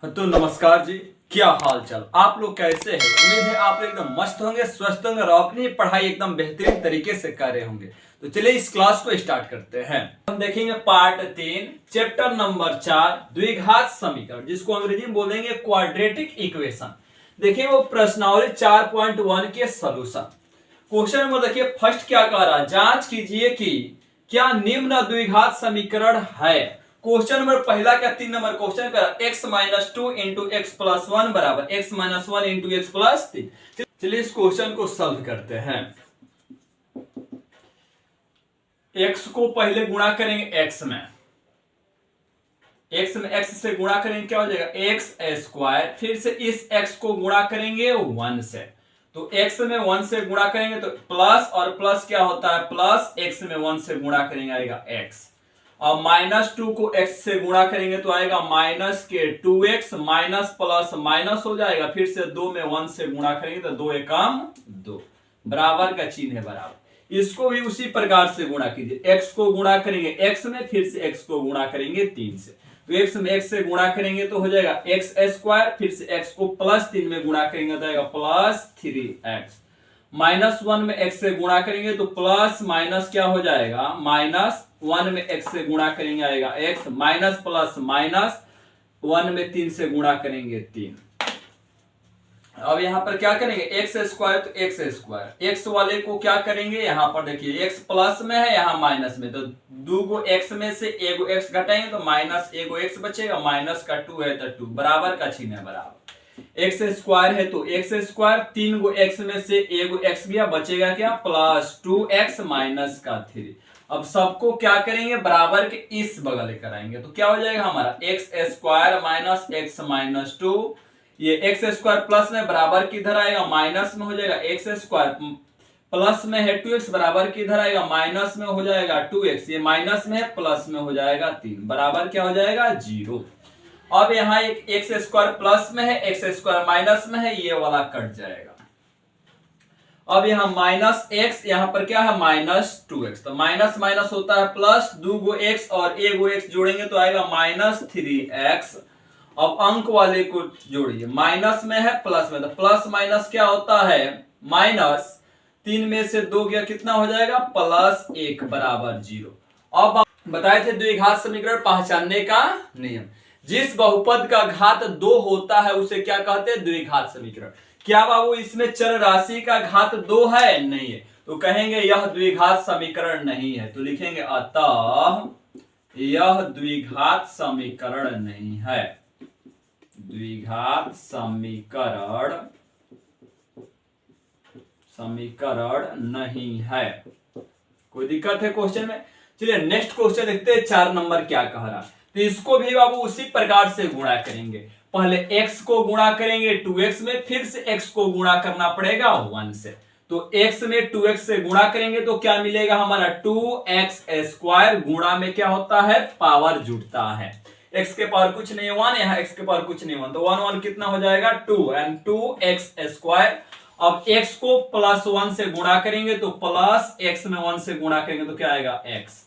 तो नमस्कार जी। क्या हाल चाल, आप लोग कैसे हैं? उम्मीद है आप लोग एकदम मस्त होंगे, स्वस्थ होंगे और अपनी पढ़ाई एकदम बेहतरीन तरीके से कर रहे होंगे। तो चलिए इस क्लास को स्टार्ट करते हैं। हम देखेंगे पार्ट 3 चैप्टर नंबर 4 द्विघात समीकरण, जिसको अंग्रेजी में बोलेंगे क्वाड्रेटिक इक्वेशन। देखिए वो प्रश्नावली 4.1 के सॉल्यूशन। क्वेश्चन नंबर देखिए फर्स्ट क्या कह रहा है, जांच कीजिए कि क्या निम्न द्विघात समीकरण है। क्वेश्चन नंबर पहला क्या 3 नंबर क्वेश्चन का x minus two into x plus one बराबर x minus one into x plus 3। चलिए इस क्वेश्चन को सॉल्व करते हैं। x को पहले गुणा करेंगे x में x से गुणा करेंगे क्या हो जाएगा x स्क्वायर, फिर से इस x को गुणा करेंगे 1 से, तो x में 1 से गुणा करेंगे तो प्लस, और प्लस क्या होता है प्लस, x में 1 से गुणा करेंगे आएगा x, और माइनस 2 को x से गुणा करेंगे तो आएगा माइनस के 2x, माइनस प्लस माइनस हो जाएगा, फिर से 2 में 1 से गुणा करेंगे तो 2 एकम 2, बराबर का चिन्ह है बराबर। इसको भी उसी प्रकार से गुणा कीजिए, x को गुणा करेंगे x में, फिर से x को गुणा करेंगे 3 से, तो x में x से गुणा करेंगे तो हो जाएगा x स्क्वायर, फिर से x को प्लस 3 में गुणा करेंगे तो आएगा प्लस 3x, माइनस 1 में x से गुणा करेंगे तो प्लस माइनस क्या हो जाएगा माइनस 1 में x से गुणा करेंगे आएगा x, माइनस प्लस माइनस 1 में 3 से गुणा करेंगे 3। अब यहां पर क्या करेंगे x स्क्वायर तो x स्क्वायर, x वाले को क्या करेंगे यहां पर देखिए x प्लस में है यहां माइनस में, तो 2 गो x में से एगो x घटाएंगे तो माइनस एगो x बचेगा, माइनस का 2 है तो 2, बराबर का चिन्ह है बराबर। x स्क्वायर है तो x स्क्वायर, 3 गो x में से एगो x गया, बचेगा क्या प्लस 2x माइनस का 3। अब सबको क्या करेंगे बराबर के इस बगल लेकर आएंगे तो क्या हो जाएगा हमारा x square minus x minus 2, ये x स्क्वायर प्लस में बराबर किधर आएगा माइनस में हो जाएगा, x स्क्वायर प्लस में है 2x बराबर किधर आएगा माइनस में हो जाएगा 2x, ये माइनस में है प्लस में हो जाएगा 3, बराबर क्या हो जाएगा 0। अब यहाँ एक x स्क्वायर प्लस में है x स्क्वायर माइनस में है, ये वाला कट जाएगा। अब यहाँ माइनस x, यहाँ पर क्या है माइनस 2x, तो माइनस माइनस होता है प्लस, 2 गो x और एगो x जोड़ेंगे तो आएगा माइनस 3x। अब अंक वाले को जोड़िए, माइनस में है प्लस में, तो प्लस माइनस क्या होता है माइनस, 3 में से 2 गया कितना हो जाएगा प्लस 1 बराबर 0। अब बताए थे द्विघात समीकरण पहचानने का नियम, जिस बहुपद का घात 2 होता है उसे क्या कहते हैं द्विघात समीकरण। क्या बाबू इसमें चर राशि का घात 2 है? नहीं है, तो कहेंगे यह द्विघात समीकरण नहीं है, तो लिखेंगे अतः यह द्विघात समीकरण नहीं है, द्विघात समीकरण नहीं है। कोई दिक्कत है क्वेश्चन में? चलिए नेक्स्ट क्वेश्चन देखते हैं, 4 नंबर क्या कह रहा है। तो इसको भी बाबू उसी प्रकार से गुणा करेंगे, पहले x को गुणा करेंगे 2x में, फिर से x को गुणा करना पड़ेगा 1 से, तो x में 2x से गुणा करेंगे तो क्या मिलेगा हमारा 2x स्क्वायर, गुणा में क्या होता है पावर जुड़ता है, x के पावर कुछ नहीं 1, यहाँ x के पावर कुछ नहीं 1, तो 1 1 कितना हो जाएगा 2 एंड 2x स्क्वायर। अब x को प्लस 1 से गुणा करेंगे तो प्लस x में 1 से गुणा करेंगे तो क्या आएगा x,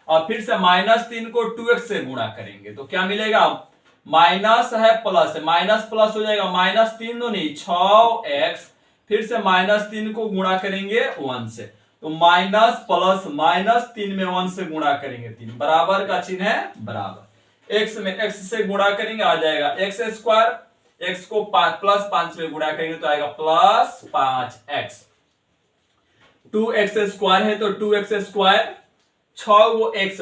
और फिर से माइनस 3 को 2x से गुणा करेंगे तो क्या मिलेगा, माइनस है प्लस है, माइनस प्लस हो जाएगा, माइनस 3 दो नहीं 6x, फिर से माइनस 3 को गुणा करेंगे 1 से, तो माइनस प्लस माइनस 3 में 1 से गुणा करेंगे 3, बराबर का चिन्ह है बराबर। x में x से गुणा करेंगे आ जाएगा x स्क्वायर, x को प्लस 5 में गुणा करेंगे तो आएगा प्लस 5x, 2x स्क्वायर है तो 2x स्क्वायर, 6 गो x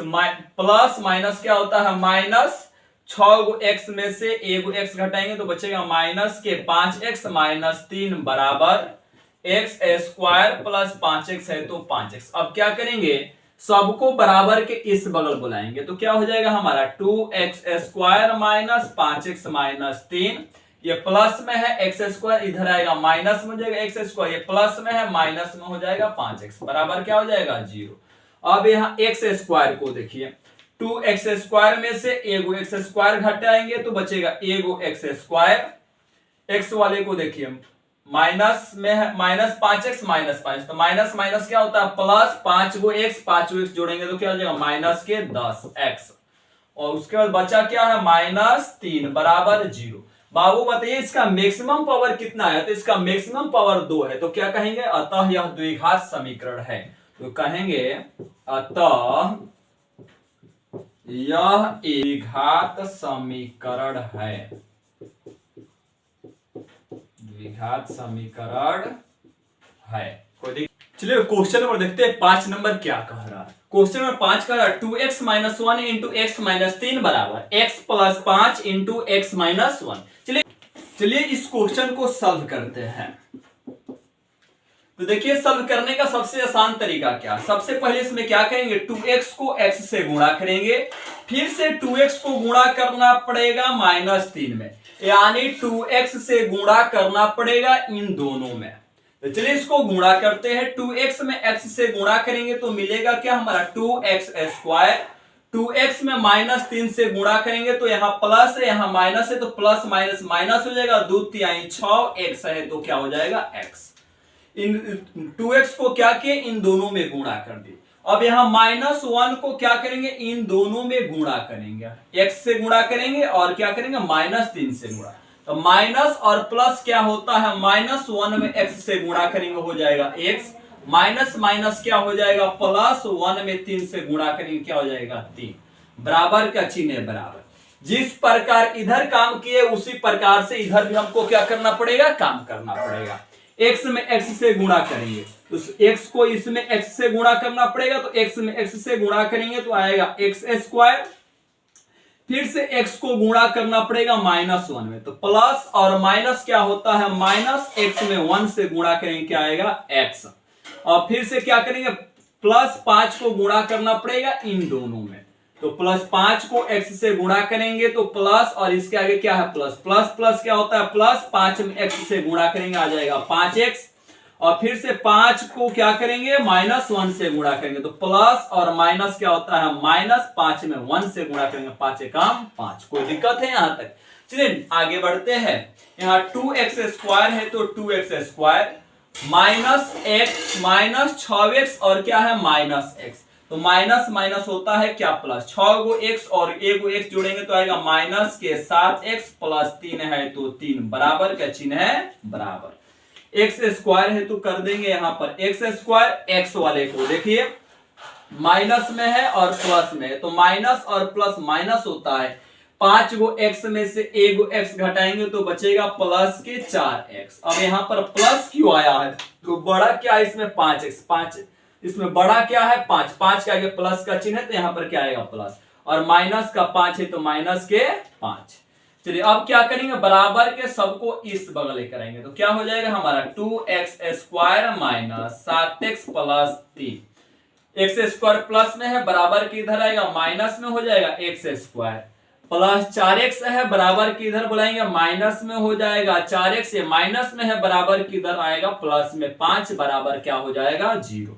प्लस माइनस क्या होता है माइनस, 6 गो x में से एगो x घटाएंगे तो बचेगा माइनस के 5x माइनस 3 बराबर x स्क्वायर प्लस 5x है तो 5x। अब क्या करेंगे सबको बराबर के इस बगल बुलाएंगे तो क्या हो जाएगा हमारा 2x square minus 5x minus 3, ये प्लस में है x स्क्वायर, इधर आएगा माइनस में हो जाएगा x स्क्वायर, ये प्लस में है माइनस में हो जाएगा 5x, बराबर क्या हो जाएगा 0। अब यहाँ x स्क्वायर को देखिए, 2x स्क्वायर में से एगो x स्क्वायर घटाएंगे तो बचेगा एगो x स्क्वायर, x वाले को देखिए माइनस में है माइनस 5x माइनस 5, तो माइनस माइनस क्या होता है प्लस, 5 गो x जोड़ेंगे तो क्या हो जाएगा माइनस के 10x, और उसके बाद बचा क्या है -3 बराबर 0। बाबू बताइए इसका मैक्सिमम पावर कितना है, तो इसका मैक्सिमम पावर 2 है, तो क्या कहेंगे, अतः यह द्विघात समीकरण है। तो कहेंगे अतः यह द्विघात समीकरण है, द्विघात समीकरण है। चलिए क्वेश्चन नंबर देखते हैं 5 नंबर क्या कह रहा है। क्वेश्चन नंबर 5 कह रहा है 2x - 1 इंटू x - 3 बराबर x + 5 इंटू x - 1। चलिए इस क्वेश्चन को सॉल्व करते हैं। तो देखिए सॉल्व करने का सबसे आसान तरीका क्या, सबसे पहले इसमें क्या करेंगे, 2x को x से गुणा करेंगे, फिर से 2x को गुणा करना पड़ेगा -3 में, यानी 2x से गुणा करना पड़ेगा इन दोनों में। तो चलिए इसको गुणा करते हैं, 2x में x से गुणा करेंगे तो मिलेगा क्या हमारा 2x²। 2x में -3 से गुणा करेंगे तो यहाँ प्लस है यहाँ माइनस है, तो प्लस माइनस माइनस हो जाएगा, 2 तिहाई 6 x है तो क्या हो जाएगा x। इन 2x को क्या किए, इन दोनों में गुणा कर दिए। अब यहाँ -1 को क्या करेंगे, इन दोनों में गुणा करेंगे, x से गुणा करेंगे और क्या करेंगे -3 से गुणा। तो माइनस और प्लस क्या होता है, -1 में x से गुणा करेंगे हो जाएगा x, माइनस माइनस क्या हो जाएगा +1 में 3 से गुणा करेंगे क्या हो जाएगा 3, बराबर का चिन्ह है बराबर। जिस प्रकार इधर काम किए उसी प्रकार से इधर भी हमको क्या करना पड़ेगा, काम करना पड़ेगा। x में x से गुणा करेंगे तो x को इसमें x से गुणा करना पड़ेगा, तो x में x से गुणा करेंगे तो आएगा x², फिर से x को गुणा करना पड़ेगा -1 में, तो प्लस और माइनस क्या होता है, -x में 1 से गुणा करेंगे क्या आएगा x, और फिर से क्या करेंगे +5 को गुणा करना पड़ेगा इन दोनों में, तो +5 को x से गुणा करेंगे तो प्लस और इसके आगे क्या है प्लस, प्लस प्लस क्या होता है +5 में x से गुणा करेंगे आ जाएगा 5x, और फिर से 5 को क्या करेंगे -1 से गुणा करेंगे तो प्लस और माइनस क्या होता है -5 में 1 से गुणा करेंगे 5 एकम 5। कोई दिक्कत है यहां तक? चलिए आगे बढ़ते हैं। यहाँ 2x² है तो 2x² -x 6x और क्या है -x, तो माइनस माइनस होता है क्या प्लस, 6 गो x और 1 गो x जोड़ेंगे तो आएगा -7x + 3 है तो 3, बराबर का चिन्ह है बराबर। x² है तो कर देंगे यहाँ पर x², x वाले को देखिए माइनस में है और प्लस में है, तो माइनस और प्लस माइनस होता है, 5 गो x में से 1 गो x घटाएंगे तो बचेगा प्लस के 4x। अब यहाँ पर प्लस क्यों आया है, तो बड़ा क्या है इसमें 5x, 5 इसमें बड़ा क्या है 5, 5 के आगे प्लस का चिन्ह है तो यहाँ पर क्या आएगा प्लस, और माइनस का 5 है तो माइनस के 5। चलिए अब क्या करेंगे, बराबर के सबको इस बगल करेंगे तो क्या हो जाएगा हमारा 2x² - 7x + 3, x² प्लस में है बराबर के इधर आएगा माइनस में हो जाएगा x² प्लस 4x है बराबर के इधर बुलाएंगे माइनस में हो जाएगा 4x, ये माइनस में है बराबर के इधर आएगा प्लस में 5, बराबर क्या हो जाएगा 0।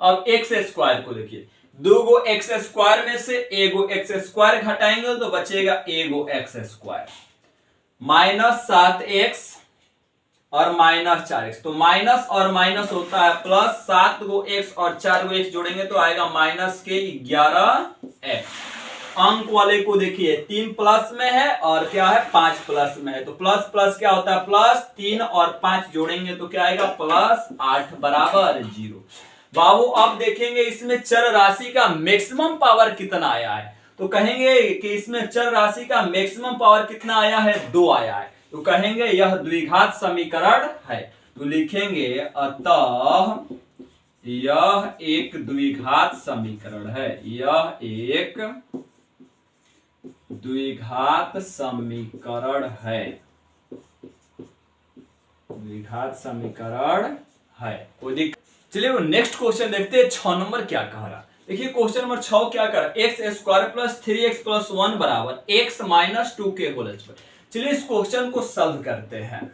अब x² को देखिए, 2 गो x² में से 1 गो x² घटाएंगे तो बचेगा 1 गो x², -7x और -4x, तो माइनस और माइनस होता है प्लस, 7 गो x और 4 गो x जोड़ेंगे तो आएगा -11x। अंक वाले को देखिए 3 प्लस में है और क्या है 5 प्लस में है, तो प्लस प्लस क्या होता है प्लस, 3 और 5 जोड़ेंगे तो क्या आएगा +8 बराबर 0। बाबू अब देखेंगे इसमें चर राशि का मैक्सिमम पावर कितना आया है, तो कहेंगे कि इसमें चर राशि का मैक्सिमम पावर कितना आया है 2 आया है, तो कहेंगे यह द्विघात समीकरण है, तो लिखेंगे अतः यह एक द्विघात समीकरण है, यह एक द्विघात समीकरण है, द्विघात समीकरण है। कोई दिक्कत? चलिए वो नेक्स्ट क्वेश्चन देखते हैं 6 नंबर क्या कह रहा। देखिए क्वेश्चन नंबर 6 क्या कर रहा है, x² + 3x + 1 बराबर x - 2 होल स्क्वायर। चलिए इस क्वेश्चन को सॉल्व करते हैं।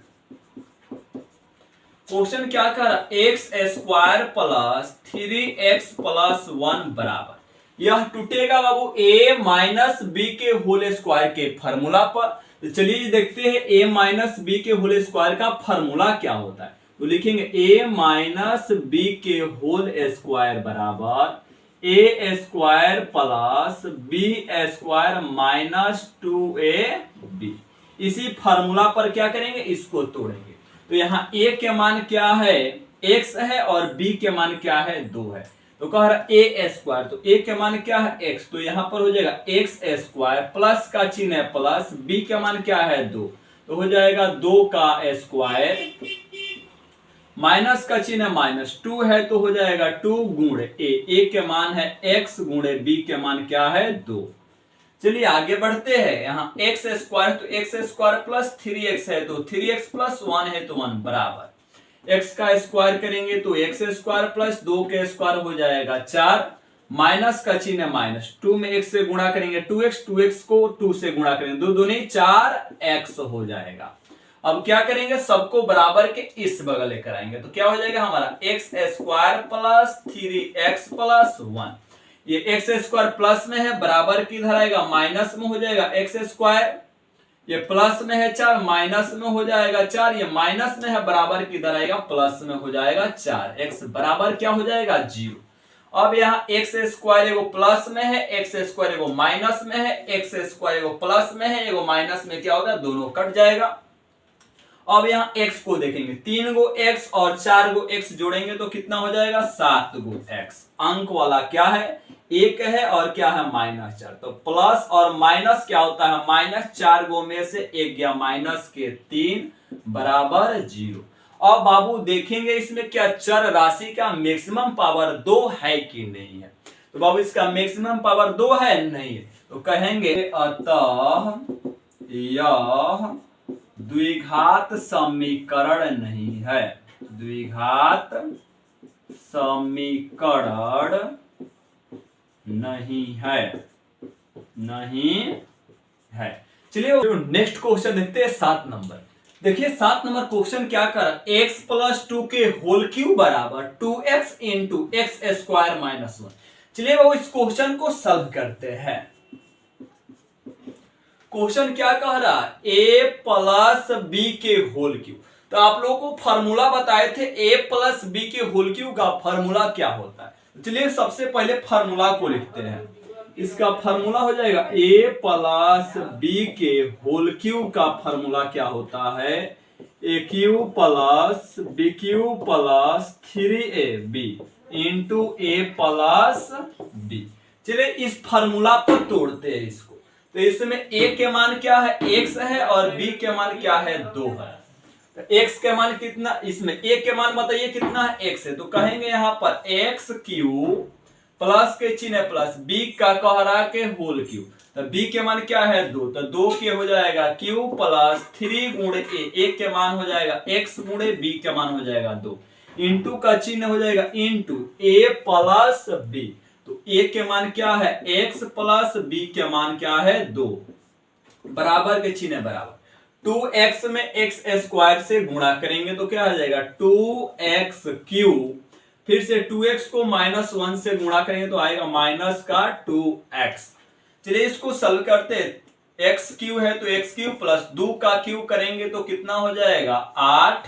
क्वेश्चन क्या कर रहा है, x² + 3x + 1 बराबर, यह टूटेगा बाबू a - b के होल स्क्वायर के फॉर्मूला पर। तो चलिए देखते हैं a - b के होल स्क्वायर का फॉर्मूला क्या होता है, तो लिखेंगे a - b के होल स्क्वायर बराबर A square plus B square minus 2ab। इसी फार्मूला पर क्या करेंगे, इसको तोड़ेंगे। तो यहाँ a के मान क्या है, x है, और b के मान क्या है, 2 है। तो कह रहा ए स्क्वायर, तो a के मान क्या है, x, तो यहाँ पर हो जाएगा एक्स स्क्वायर, प्लस का चिन्ह है प्लस, b के मान क्या है, 2, तो हो जाएगा 2 का स्क्वायर, माइनस का चिन्ह माइनस, 2 है तो हो जाएगा 2 गुणे ए के मान है x गुणे b के मान क्या है, 2। चलिए आगे बढ़ते हैं। यहाँ एक्स स्क्वायर, तो एक्स स्क्वायर प्लस 3x है तो 3x प्लस 1 है तो 1 बराबर, x का स्क्वायर करेंगे तो एक्स स्क्वायर प्लस 2 के स्क्वायर हो जाएगा 4, माइनस का चिन्ह माइनस, 2 में x से गुणा करेंगे 2x, 2x को 2 से गुणा करेंगे 2 दूनी 4x हो जाएगा। अब क्या करेंगे, सबको बराबर के इस बगल लेकर आएंगे तो क्या हो जाएगा हमारा x square plus 3x plus 1। ये एक्स स्क्वायर प्लस में है, बराबर किधर आएगा, माइनस में हो जाएगा एक्स स्क्वायर, ये प्लस में है 4, माइनस में हो जाएगा 4, ये माइनस में है, बराबर किधर आएगा, प्लस में हो जाएगा 4, x बराबर क्या हो जाएगा, 0। अब यहाँ एक्स स्क्वायर एगो प्लस में है, एक्स स्क्वायर एगो माइनस में है, एक्स स्क्वायर एगो प्लस में है, एगो माइनस में, क्या होगा, दोनों कट जाएगा। अब यहाँ x को देखेंगे, 3 गो x और 4 गो x जोड़ेंगे तो कितना हो जाएगा, 7 गो x। अंक वाला क्या है, 1 है, और क्या है, -4। तो प्लस और माइनस क्या होता है, -4 गो में से 1 गया माइनस के 3 बराबर 0। अब बाबू देखेंगे इसमें क्या चर राशि का मैक्सिमम पावर 2 है कि नहीं है। तो बाबू इसका मैक्सिमम पावर 2 है, नहीं है, तो कहेंगे अतः यह द्विघात समीकरण नहीं है, द्विघात समीकरण नहीं है, नहीं है। चलिए नेक्स्ट क्वेश्चन देखते हैं, 7 नंबर। देखिए 7 नंबर क्वेश्चन क्या कर, x प्लस 2 के होल क्यूब बराबर 2x into x square minus 1। चलिए वो इस क्वेश्चन को सॉल्व करते हैं। क्वेश्चन क्या कह रहा है, a प्लस बी के होल क्यूब। तो आप लोगों को फॉर्मूला बताए थे a प्लस बी के होल क्यूब का फॉर्मूला क्या होता है। चलिए सबसे पहले फॉर्मूला को लिखते हैं। इसका फॉर्मूला हो जाएगा a प्लस बी के होल क्यूब का फॉर्मूला क्या होता है, a cube plus B cube plus 3ab into a plus B. चलिए इस फॉर्मूला पर तोड़ते हैं इसको। तो इसमें a के मान क्या है, x है, और b के मान क्या है, 2 है। तो x के मान कितना, इसमें a के मान बताइए कितना है, x है, तो कहेंगे यहाँ पर x क्यूब प्लस के चिन्ह प्लस, b का कह रहा के होल क्यूब, तो b के मान क्या है, 2, तो 2 के हो जाएगा क्यूब प्लस 3 गुणे a के मान हो जाएगा x गुणे b के मान हो जाएगा 2, इंटू का चिन्ह हो जाएगा इंटू a प्लस b। तो a के मान क्या है, x प्लस b के मान क्या है, 2, बराबर के चिन्ह बराबर, 2x में x स्क्वायर से गुणा करेंगे तो क्या हो जाएगा, 2x क्यूब, फिर से 2x को -1 से गुणा करेंगे तो आएगा माइनस का 2x। चलिए इसको सॉल्व करते हैं। x क्यूब है तो x क्यूब प्लस 2 का क्यूब करेंगे तो कितना हो जाएगा, 8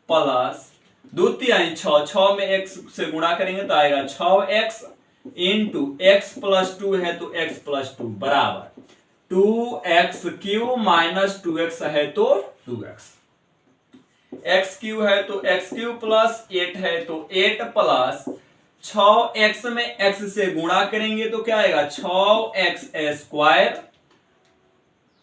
प्लस 2 3 6, 6 में x से गुणा करेंगे तो आएगा 6x इंटू x प्लस 2 है तो x प्लस 2 बराबर 2x क्यूब माइनस 2x है तो 2x, x क्यूब है तो x क्यूब प्लस 8 है तो 8 प्लस 6x में x से गुणा करेंगे तो क्या आएगा, 6x स्क्वायर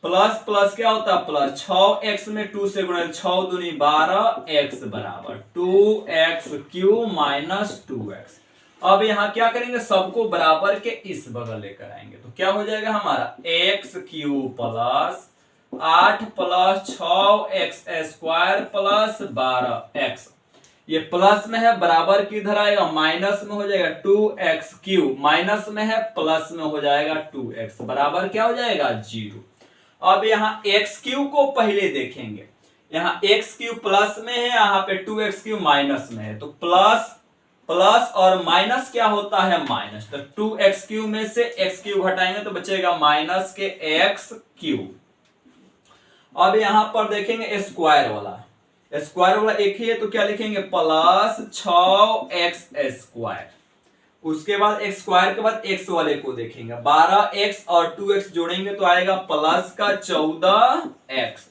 प्लस प्लस क्या होता है प्लस, 6x में 2 से गुणा, 6 दूनी 12x बराबर 2x क्यूब माइनस 2x। अब यहाँ क्या करेंगे, सबको बराबर के इस बगल लेकर आएंगे तो क्या हो जाएगा हमारा, x cube plus 8 plus 6x square plus 12x, ये प्लस में है, बराबर किधर आएगा, माइनस में हो जाएगा 2x क्यूब, माइनस में है, प्लस में हो जाएगा 2x, बराबर क्या हो जाएगा, 0। अब यहाँ x क्यूब को पहले देखेंगे, यहाँ x क्यूब प्लस में है, यहाँ पे 2x क्यूब माइनस में है, तो प्लस प्लस और माइनस क्या होता है, माइनस, तो 2x क्यूब में से x क्यूब हटाएंगे तो बचेगा माइनस के x क्यूब। अब यहां पर देखेंगे स्क्वायर वाला एक ही है तो क्या लिखेंगे, प्लस 6x स्क्वायर, उसके बाद एक्स स्क्वायर के बाद एक्स वाले को देखेंगे, 12x और 2x जोड़ेंगे तो आएगा प्लस का 14x।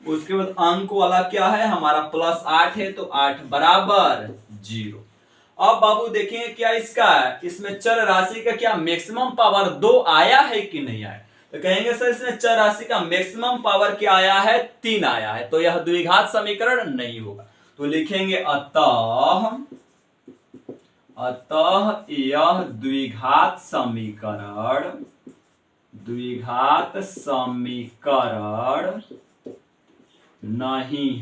उसके बाद अंक वाला क्या है हमारा प्लस 8 है तो 8 बराबर 0। अब बाबू देखेंगे क्या इसमें चर राशि का क्या मैक्सिमम पावर 2 आया है कि नहीं आया, तो कहेंगे सर इसमें चर राशि का मैक्सिमम पावर क्या आया है 3 आया है, तो यह द्विघात समीकरण नहीं होगा। तो लिखेंगे अतः यह द्विघात समीकरण नहीं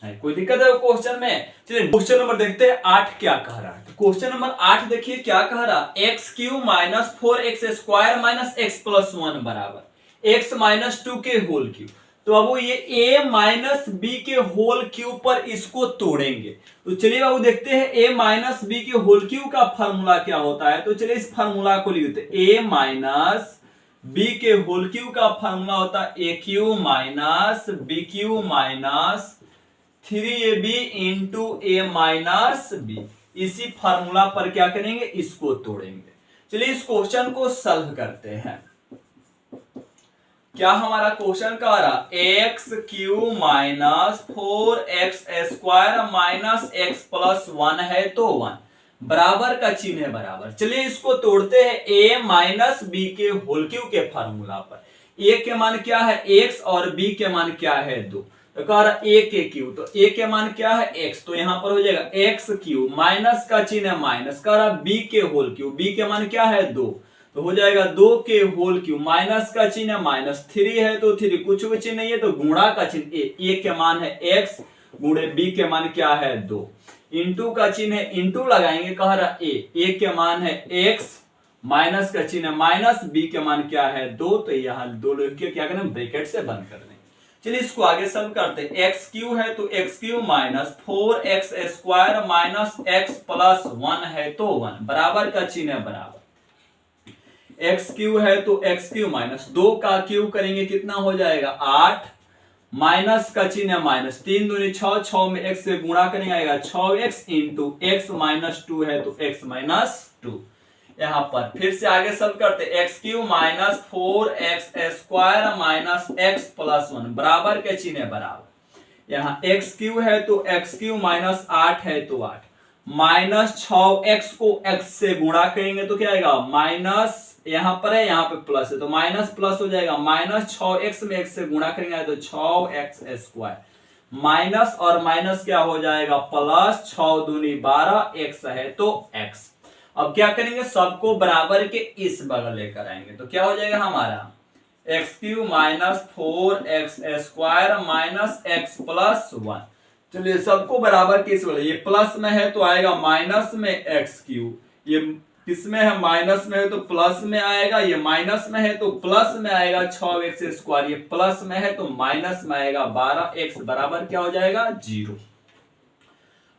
है। कोई दिक्कत है क्वेश्चन में? चलिए क्वेश्चन नंबर देखते हैं 8 क्या कह रहा है। क्वेश्चन नंबर 8 देखिए क्या कह रहा है, x Q minus 4x square minus x plus 1 बराबर x माइनस 2 के होल क्यूब। तो अब ये a माइनस बी के होल क्यूब पर इसको तोड़ेंगे। तो चलिए बाबू देखते हैं a माइनस बी के होल क्यूब का फॉर्मूला क्या होता है। तो चलिए इस फॉर्मूला को लिखते हैं, a माइनस बी के होल क्यूब का फॉर्मूला होता है A cube minus B cube minus 3ab into A minus B. इसी फॉर्मूला पर क्या करेंगे, इसको तोड़ेंगे। चलिए इस क्वेश्चन को सॉल्व करते हैं। क्या हमारा क्वेश्चन कह रहा, x Q minus 4x square minus x plus 1 है तो 1 बराबर का चिन्ह है बराबर। चलिए इसको तोड़ते हैं a माइनस बी के होल क्यूब के फार्मूला पर। a के मान क्या है x और b के मान क्या है 2। तो कह रहा a के क्यूब, तो a के मान क्या है x, तो यहां पर हो जाएगा x क्यूब माइनस का चिन्ह है माइनस, कह रहा b के होल क्यूब, b के मान क्या है 2, तो हो जाएगा 2 के होल क्यूब माइनस का चिन्ह है माइनस, 3 है तो 3 कुछ भी चिन्ह नहीं है तो गुणा का चिन्ह a के मान है x गुणे b के मान क्या है 2, इंटू का चिन्ह है इंटू लगाएंगे, कह रहा a के मान है x माइनस का चिन्ह माइनस, b के मान क्या है 2, तो यहाँ 2 लिख के क्या करें ब्रैकेट से बंद कर दें। चलिए इसको आगे सॉल्व करते हैं। एक्स क्यू है तो x Q minus 4x square minus x plus 1 है तो 1 बराबर का चिन्ह है बराबर। एक्स क्यू है तो एक्स क्यू माइनस 2 का क्यूब करेंगे कितना हो जाएगा 8 माइनस का चिन्ह है माइनस, 3 दूनी 6, 6 में x से गुणा करेंगे आएगा 6x इंटू एक्स माइनस 2 है तो x माइनस 2। यहाँ पर फिर से आगे सॉल्व करते x Q minus 4x square minus x plus 1 बराबर के चिन्ह है बराबर। यहाँ एक्स क्यू है तो एक्स क्यू माइनस 8 है तो 8 माइनस 6x को x से गुणा करेंगे तो क्या आएगा माइनस, यहाँ पर है यहाँ पे प्लस है तो माइनस प्लस हो जाएगा माइनस 6x में x से गुणा करेंगे तो 6x स्क्वायर माइनस और माइनस क्या हो जाएगा प्लस, 6 दूनी 12 x है तो x। अब क्या करेंगे सबको बराबर के इस बगल लेकर आएंगे तो क्या हो जाएगा हमारा x Q minus 4x square minus x plus 1। चलिए सबको बराबर के इस बगल, ये प्लस में है तो आएगा माइनस में एक्स क्यू, ये किसमें है माइनस में है तो प्लस में आएगा, ये माइनस में है तो प्लस में आएगा 6x स्क्वायर, ये प्लस में है तो माइनस में आएगा 12x बराबर क्या हो जाएगा 0।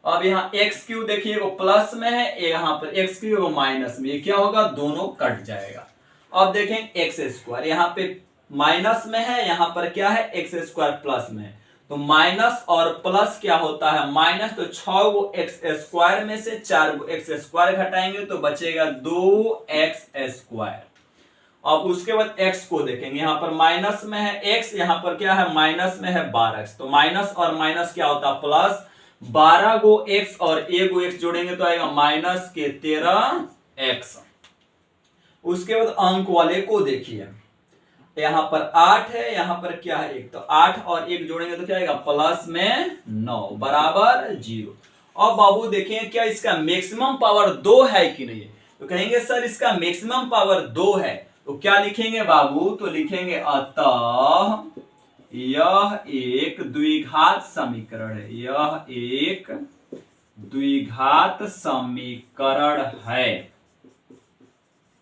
अब यहाँ एक्स क्यू देखिए वो प्लस में है, यहाँ पर एक्स क्यू वो माइनस में, ये क्या होगा दोनों कट जाएगा। अब देखें एक्स स्क्वायर यहाँ पे माइनस में है, यहाँ पर क्या है एक्स स्क्वायर प्लस में है, तो माइनस और प्लस क्या होता है माइनस, तो 6 वो एक्स स्क्वायर में से 4 वो एक्स स्क्वायर घटाएंगे तो बचेगा 2x स्क्वायर। अब उसके बाद x को देखेंगे, यहाँ पर माइनस में है x, यहाँ पर क्या है माइनस में है 12x, तो माइनस और माइनस क्या होता है प्लस, 12 गो x और 1 गो x जोड़ेंगे तो आएगा माइनस के 13x। उसके बाद अंक वाले को देखिए, यहाँ पर 8 है, यहाँ पर क्या है 1, तो 8 और 1 जोड़ेंगे तो क्या आएगा प्लस में 9 बराबर 0। अब बाबू देखें क्या इसका मैक्सिमम पावर 2 है कि नहीं, तो कहेंगे सर इसका मैक्सिमम पावर 2 है, तो क्या लिखेंगे बाबू, तो लिखेंगे अतः यह एक द्विघात समीकरण है, यह एक द्विघात समीकरण है,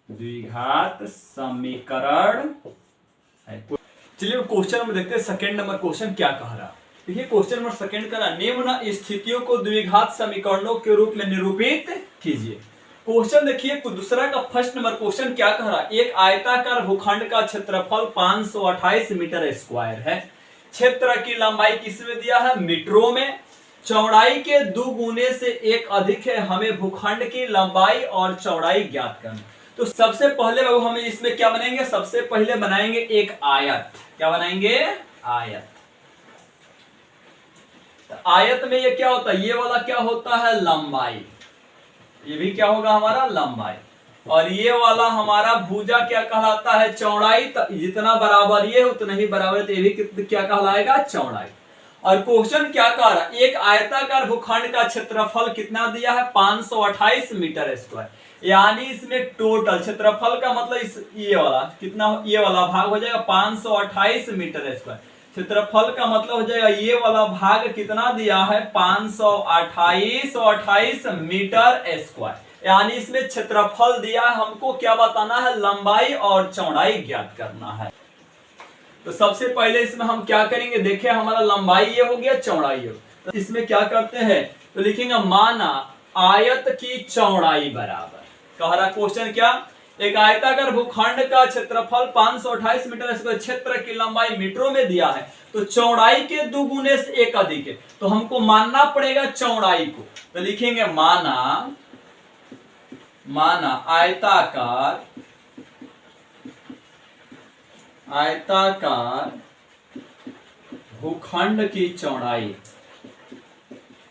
द्विघात समीकरण है। चलिए क्वेश्चन नंबर देखते हैं, सेकंड नंबर क्वेश्चन क्या कह रहा। देखिए क्वेश्चन नंबर सेकंड कह रहा, निम्न स्थितियों को द्विघात समीकरणों के रूप में निरूपित कीजिए। क्वेश्चन देखिए दूसरा का फर्स्ट नंबर क्वेश्चन क्या कह रहा, एक आयताकार भूखंड का क्षेत्रफल 528 मीटर स्क्वायर है, क्षेत्र की लंबाई किसमें दिया है मीटरों में, चौड़ाई के 2 गुने से 1 अधिक है, हमें भूखंड की लंबाई और चौड़ाई ज्ञात करना। तो सबसे पहले बाबू हमें इसमें क्या बनाएंगे, सबसे पहले बनाएंगे एक आयत। क्या बनाएंगे, आयत। तो आयत में ये क्या होता है, ये वाला क्या होता है, लंबाई। ये भी क्या होगा हमारा, लंबाई। और ये वाला हमारा भुजा क्या कहलाता है, चौड़ाई। तो जितना बराबर ये है उतना ही बराबर, तो ये भी क्या कहलाएगा, चौड़ाई। और क्वेश्चन क्या कह रहा है, एक आयताकार भूखंड का क्षेत्रफल कितना दिया है, 528 मीटर स्क्वायर। यानी इसमें टोटल क्षेत्रफल का मतलब इस ये वाला कितना, ये वाला भाग हो जाएगा 528 मीटर स्क्वायर। क्षेत्रफल का मतलब हो जाएगा ये वाला भाग कितना दिया है, 528 मीटर स्क्वायर। यानी इसमें क्षेत्रफल दिया है, हमको क्या बताना है, लंबाई और चौड़ाई ज्ञात करना है। तो सबसे पहले इसमें हम क्या करेंगे, देखिए हमारा लंबाई ये हो गया, चौड़ाई ये। तो इसमें क्या करते हैं, तो लिखेंगे माना आयत की चौड़ाई बराबर, कह रहा क्वेश्चन क्या, एक आयताकार भूखंड का क्षेत्रफल 528 मीटर स्क्वायर, क्षेत्र की लंबाई मीटरों में दिया है, तो चौड़ाई के 2 गुने से 1 अधिक है, तो हमको मानना पड़ेगा चौड़ाई को। तो लिखेंगे माना आयताकार भूखंड की चौड़ाई,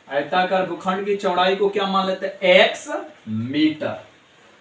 आयताकार भूखंड की चौड़ाई को क्या मान लेते हैं, x मीटर।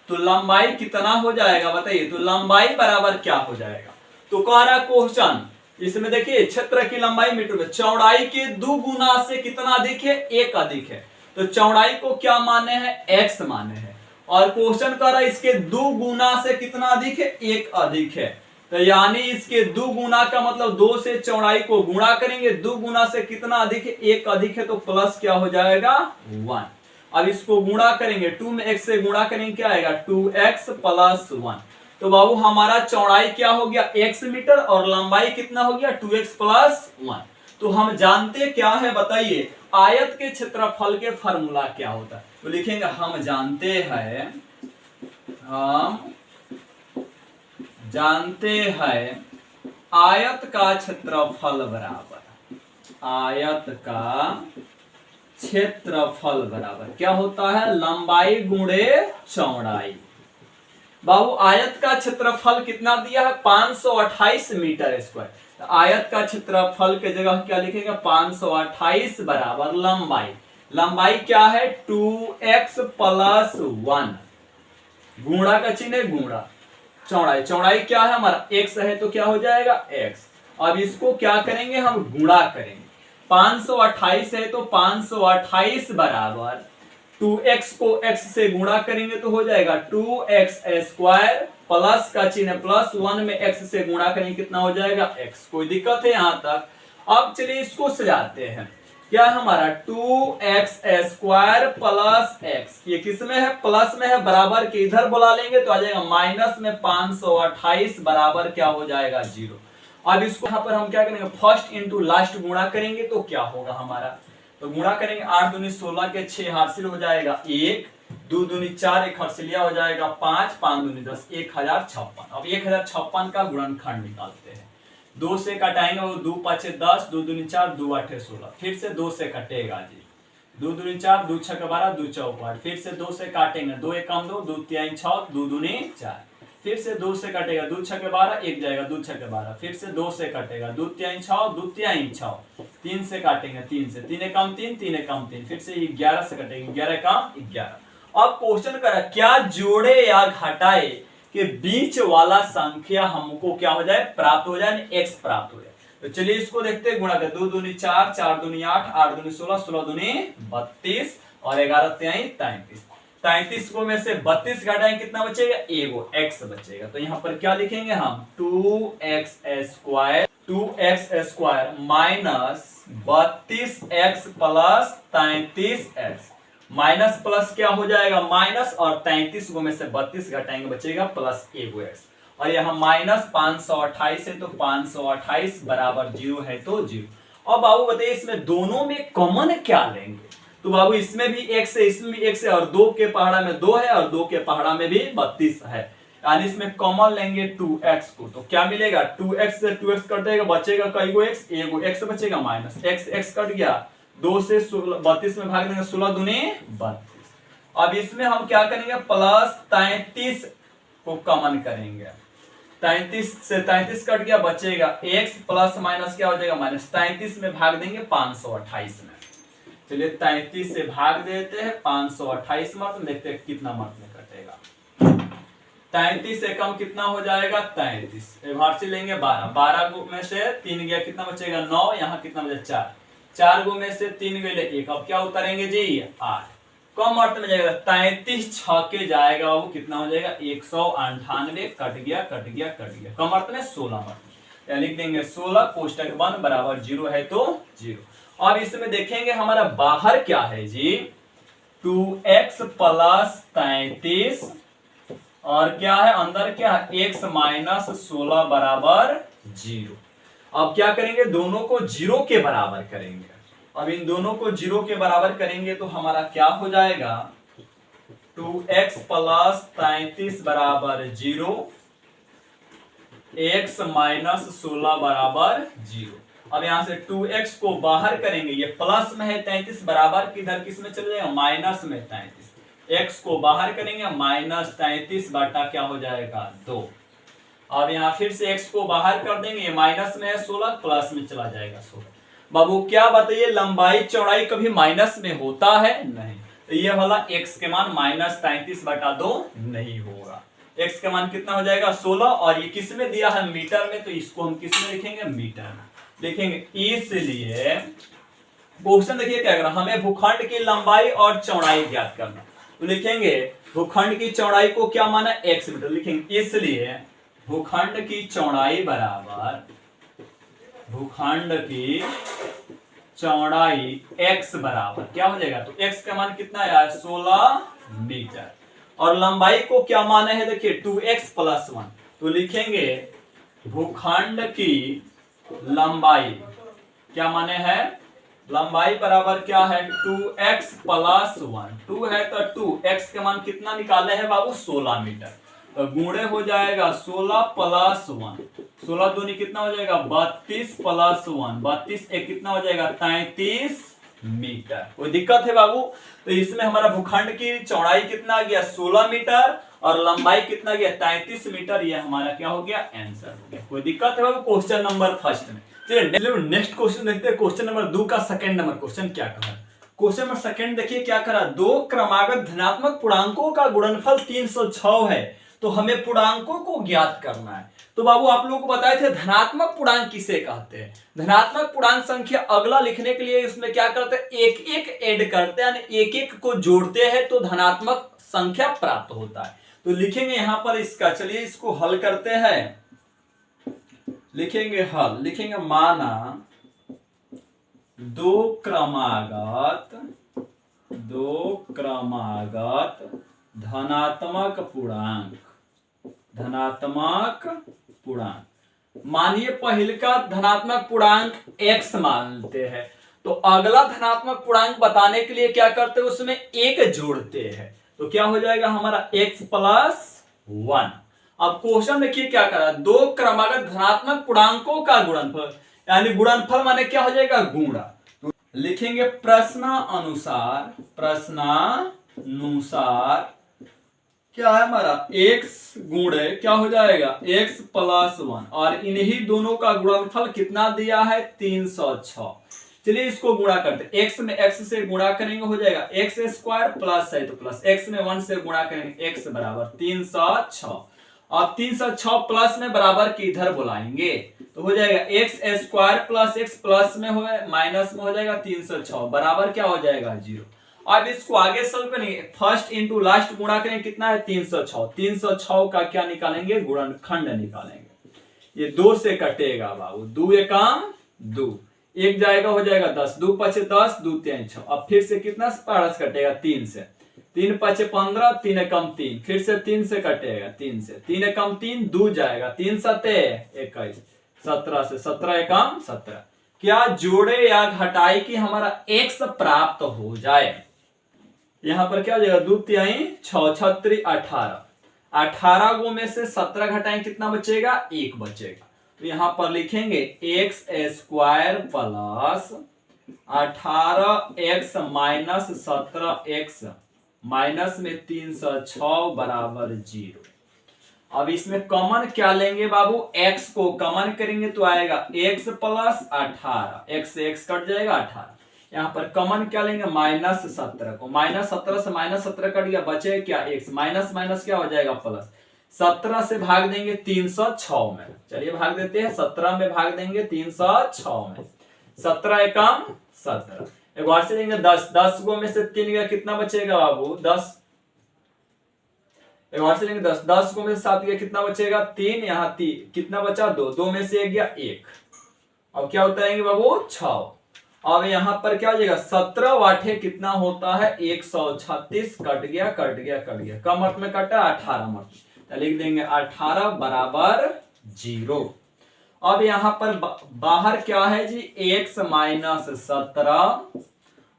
तो लंबाई कितना हो जाएगा बताइए, तो लंबाई बराबर क्या हो जाएगा, तो कह रहा क्वेश्चन इसमें देखिए क्षेत्र की लंबाई मीटर में, चौड़ाई के 2 गुना से कितना अधिक है, 1 अधिक है। तो चौड़ाई को क्या माने हैं, x माने हैं। और क्वेश्चन कह रहा है इसके 2 गुना से कितना अधिक है, 1 अधिक है। तो यानी इसके 2 गुना का मतलब 2 से चौड़ाई को गुणा करेंगे, 2 गुना से कितना अधिक है, 1 अधिक है, तो प्लस क्या हो जाएगा, 1। अब इसको गुणा करेंगे, 2 में x से गुणा करेंगे, क्या आएगा, 2x प्लस 1। तो बाबू हमारा चौड़ाई क्या हो गया, x मीटर, और लंबाई कितना हो गया, 2x प्लस 1। तो हम जानते क्या है बताइए, आयत के क्षेत्रफल के फॉर्मूला क्या होता है, तो लिखेंगे हम जानते हैं आयत का क्षेत्रफल बराबर क्या होता है, लंबाई गुणे चौड़ाई। बाबू आयत का क्षेत्रफल कितना दिया है, 528 मीटर स्क्वायर। तो आयत का क्षेत्रफल के जगह क्या लिखेंगे, 528 बराबर लंबाई क्या है, 2x प्लस 1, गुणा का चिन्ह है, गुणा। चौड़ाई क्या है हमारा, x है, तो क्या हो जाएगा, x। अब इसको क्या करेंगे, हम गुणा करेंगे, 528 है तो 528 बराबर 2x को x से गुणा करेंगे तो हो जाएगा 2x स्क्वायर, प्लस का चिन्ह प्लस 1 में x से गुणा करेंगे कितना हो जाएगा, x। कोई दिक्कत है यहां तक। अब चलिए इसको सजाते हैं, क्या हमारा 2x स्क्वायर प्लस x, ये किस में है, प्लस में है, बराबर के इधर बुला लेंगे तो आ जाएगा माइनस में 528 बराबर क्या हो जाएगा, 0। अब इसको यहां पर हम क्या करेंगे, फर्स्ट इंटू लास्ट गुणा करेंगे तो क्या होगा हमारा, तो गुणा करेंगे 8 दूनी 16 के 6 हासिल हो जाएगा 1, 2 दूनी 4, 1 हर्षिलिया हो जाएगा 5, 5 दूनी 10, 1056। अब 1056 का गुणनखंड निकालते हैं, 2 से कटाएंगे, वो 2 5 10, 2 दूनी 4, 2 8 16, फिर से 2 से कटेगा जी, 2 दूनी 4, 2 6 12, 2 4 8, फिर से 2 से काटेंगे, 2 1 कम 2, 2 3 6, 2 दूनी 4, फिर से 2 से कटेगा, 2 6 12, 1 जाएगा, 2 6 12, फिर से 2 से कटेगा, 2 3 6, 2 3 6, 3 से काटेंगे, 3 से, 3 कम 3, 3 कम 3, फिर से 11 से कटेंगे, 11 कम 11। अब क्वेश्चन करा क्या जोड़े या घटाए के बीच वाला संख्या हमको क्या हो जाए, प्राप्त हो जाए, x प्राप्त हो जाए। तो चलिए इसको देखते हैं, गुणा कर, 2 दूनी 4, 4 दूनी 8, 8 दूनी 16, 16 दूनी 32 और 11 3 33। 33 को में से 32 घटाएंगे कितना बचेगा, एगो x बचेगा। तो यहाँ पर क्या लिखेंगे हम, 2x square minus 32x plus 33x, minus plus क्या हो जाएगा, माइनस, और 33 को में से 32 घटाएंगे बचेगा प्लस एगो x। और यहाँ माइनस 528 है तो 528 बराबर 0 है तो 0। अब बाबू बताइए इसमें दोनों में कॉमन क्या लेंगे, तो बाबू इसमें भी x है, इसमें भी x है, और 2 के पहाड़ा में 2 है, और 2 के पहाड़ा में भी 32 है, यानी इसमें कॉमन लेंगे 2x को, तो क्या मिलेगा, 2x से 2x कट जाएगा, बचेगा कई गो x, एगो x बचेगा, माइनस x कट गया, 2 से 32 में भाग देंगे, 16 दूनी 32। अब इसमें हम क्या करेंगे, प्लस 33 को कॉमन करेंगे। 33 से 33 कट गया, बचेगा x प्लस माइनस क्या हो जाएगा, माइनस 33 में भाग देंगे 528 में। चलिए 33 से भाग देते हैं 528 मर्द, देखते हैं कितना मर्द में कटेगा। 33 से कम कितना हो जाएगा, 33 बाहर से लेंगे 12, 12 में से 3 गया कितना बचेगा 9, यहाँ कितना बचा 4, 4 गो में से 3 गए 1, अब क्या उतारेंगे जी 8, कम अर्थ में जाएगा 33 छके जाएगा, वो कितना हो जाएगा 198, कट गया कट गया कट गया, कम अर्थ में 16 अर्थ में लिख देंगे 16 कोष्टक बंद बराबर 0 है तो 0। अब इसमें देखेंगे हमारा बाहर क्या है जी, 2x प्लस 33 और क्या है अंदर क्या है, x माइनस 16 बराबर 0। अब क्या करेंगे, दोनों को 0 के बराबर करेंगे। अब इन दोनों को 0 के बराबर करेंगे तो हमारा क्या हो जाएगा, 2x प्लस 33 बराबर 0, x माइनस 16 बराबर 0। अब यहां से 2x को बाहर करेंगे, ये प्लस में है 33 बराबर किधर किस में चले जाएगा, माइनस में 33, x को बाहर करेंगे माइनस 33 बटा क्या हो जाएगा 2। अब यहाँ फिर से x को बाहर कर देंगे, ये माइनस में है 16, प्लस में चला जाएगा 16। बाबू क्या बताइए, लंबाई चौड़ाई कभी माइनस में होता है नहीं, तो ये वाला x के मान माइनस 33 बटा 2 नहीं होगा। x का मान कितना हो जाएगा 16, और ये किस में दिया है मीटर में, तो इसको हम किस में लिखेंगे, मीटर में लिखेंगे। इसलिए क्वेश्चन देखिए क्या करना, हमें भूखंड की लंबाई और चौड़ाई ज्ञात करना, तो लिखेंगे भूखंड की चौड़ाई को क्या माना x मीटर, लिखेंगे इसलिए भूखंड की चौड़ाई बराबर, भूखंड की चौड़ाई x बराबर क्या हो जाएगा, तो x का मान कितना है 16 मीटर, और लंबाई को क्या माना है देखिए 2x प्लस 1, तो लिखेंगे भूखंड की लंबाई क्या माने है, लंबाई बराबर क्या है 2x प्लस 1, 2 है तो 2, x का मान कितना निकाले हैं बाबू 16 मीटर, तो गुणे हो जाएगा 16 प्लस 1, 16 दूनी कितना हो जाएगा 32 प्लस 1, 32 एक कितना हो जाएगा 33 मीटर। कोई दिक्कत है बाबू, तो इसमें हमारा भूखंड की चौड़ाई कितना आ गया 16 मीटर और लंबाई कितना गया 33 मीटर, ये हमारा क्या हो गया आंसर हो गया। कोई दिक्कत है बाबू क्वेश्चन नंबर फर्स्ट में। चलिए नेक्स्ट क्वेश्चन देखते हैं, क्वेश्चन नंबर 2 का सेकंड नंबर क्वेश्चन क्या कहा। क्वेश्चन नंबर सेकंड देखिए क्या करा, दो क्रमागत धनात्मक पूर्णांकों का गुणनफल 306 है, तो हमें पूर्णांकों को ज्ञात करना है। तो बाबू आप लोगों को बताए थे धनात्मक पूर्णांक किसे कहते हैं, धनात्मक पूर्णांक संख्या अगला लिखने के लिए इसमें क्या करते हैं, एक एक ऐड करते हैं, यानी एक एक को जोड़ते हैं तो धनात्मक संख्या प्राप्त होता है। तो लिखेंगे यहां पर इसका, चलिए इसको हल करते हैं, लिखेंगे हल, लिखेंगे माना दो क्रमागत धनात्मक पूर्णांक, मानिए पहले का धनात्मक पूर्णांक x मानते हैं, तो अगला धनात्मक पूर्णांक बताने के लिए क्या करते हैं, उसमें एक जोड़ते हैं, तो क्या हो जाएगा हमारा x प्लस 1। अब क्वेश्चन देखिए क्या करा, दो क्रमागत धनात्मक पूर्णांकों का गुणनफल, यानी गुणनफल माने क्या हो जाएगा गुणा, तो लिखेंगे प्रश्नानुसार क्या है हमारा x गुणे क्या हो जाएगा x प्लस 1, और इन्हीं दोनों का गुणनफल कितना दिया है 306। चलिए इसको गुणा करते, x में x से गुणा करेंगे हो जाएगा x स्क्वायर, प्लस है तो प्लस, x में 1 से गुणा करेंगे x बराबर 306। अब 306 प्लस में बराबर की इधर बुलाएंगे तो हो जाएगा x square plus x plus में हो माइनस में हो जाएगा 306 बराबर क्या हो जाएगा 0। अब इसको आगे सॉल्व करेंगे, फर्स्ट इंटू लास्ट गुणा करेंगे कितना है 306, 306 का क्या निकालेंगे गुणनखंड निकालेंगे, ये 2 से कटेगा बाबू, 2 एकम 2, एक जाएगा हो जाएगा 10, 2 पचे 10, 2 3 6, अब फिर से कितना पारस कटेगा 3 से, 3 पचे 15, 3 एकम 3, फिर से 3 से कटेगा 3 से, 3 एकम 3, 2 जाएगा, 3 सते 21, 17 से 17 एकम 17, क्या जोड़े या घटाई की हमारा x प्राप्त हो जाए। यहां पर क्या हो जाएगा 2 तिहाई 6 छत्री 18, 18 गो में से 17 घटाएं कितना बचेगा 1 बचेगा, तो यहां पर लिखेंगे x square plus 18x minus 17x minus में 306 बराबर 0। अब इसमें कॉमन क्या लेंगे बाबू, x को कॉमन करेंगे तो आएगा x प्लस 18, x से x कट जाएगा 18। यहाँ पर कॉमन क्या लेंगे, माइनस 17 को, माइनस 17 से माइनस 17 कट गया, बचे क्या x, माइनस माइनस क्या हो जाएगा प्लस। 17 से भाग देंगे 306 में, चलिए भाग देते हैं, 17 में भाग देंगे 306 में, 17 एकम 17। एक बार से देंगे 10, 10 गो में से 3 गया, कितना बचेगा बाबू 10। एक बार से लेंगे 10, 10 को में से 7 गया, कितना बचेगा 3, यहाँ 3 कितना बचा 2, 2 में से 1 गया 1। अब क्या होता है बाबू 6। अब यहाँ पर क्या हो जाएगा 17 वाटे कितना होता है 136, कट गया कट गया कट गया, कम अर्थ में कटा 18 मत, तो लिख देंगे 18 बराबर 0। अब यहाँ पर बाहर क्या है जी x माइनस 17